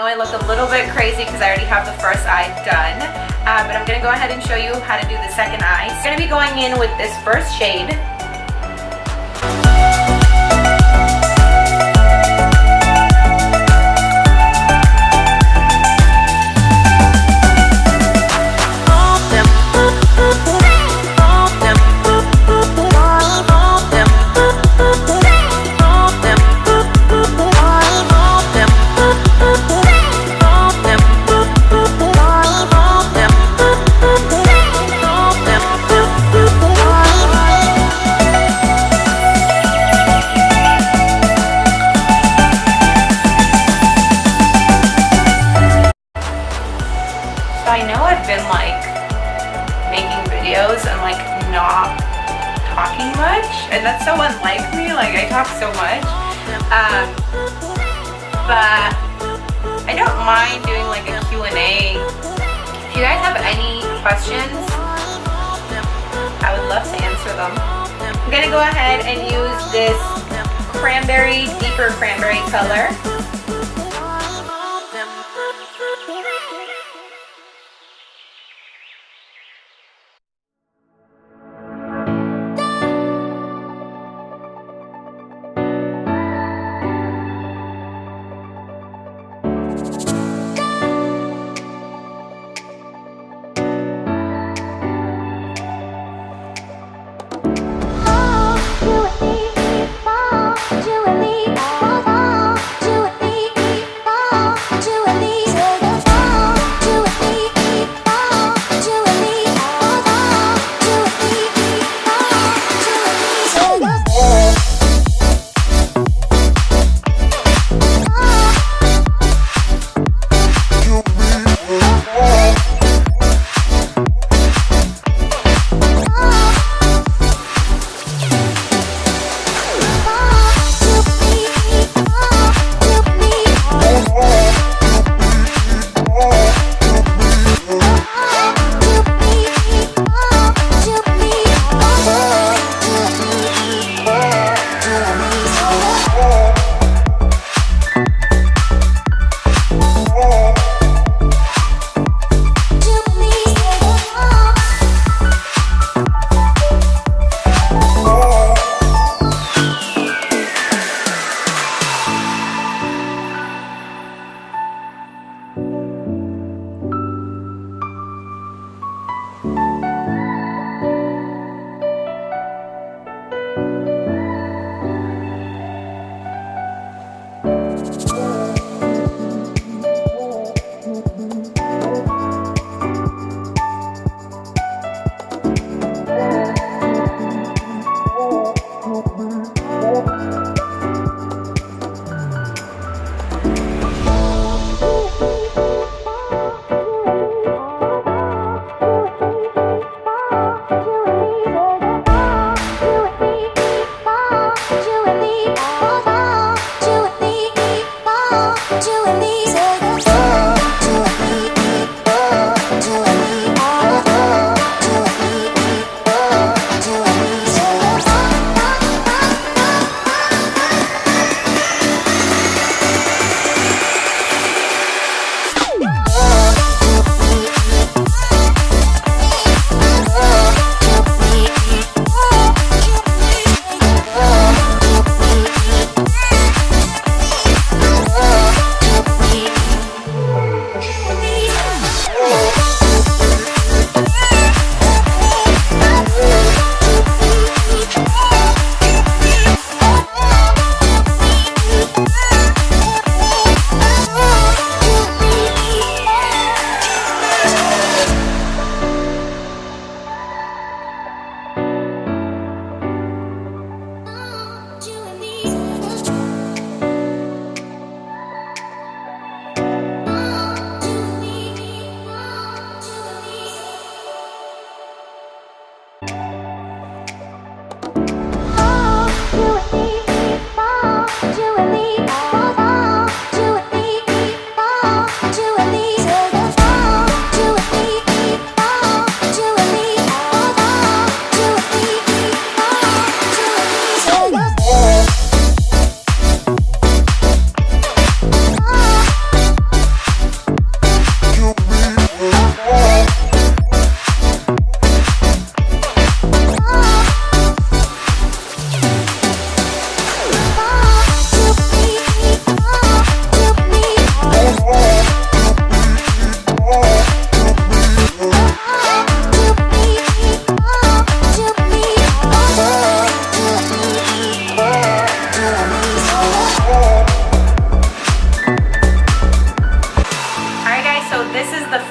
I look a little bit crazy because I already have the first eye done, but I'm going to go ahead and show you how to do the second eye. I'm going to be going in with this first shade. I know I've been like making videos and like not talking much, and that's so unlike me. Like I talk so much, but I don't mind doing like a Q&A. If you guys have any questions, I would love to answer them. I'm gonna go ahead and use this cranberry, deeper cranberry color.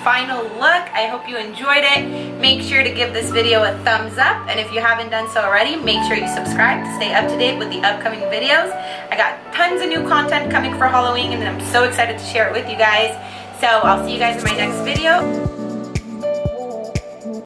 final look. I hope you enjoyed it. Make sure to give this video a thumbs up, and if you haven't done so already, make sure you subscribe to stay up to date with the upcoming videos. I got tons of new content coming for Halloween, and I'm so excited to share it with you guys. So I'll see you guys in my next video.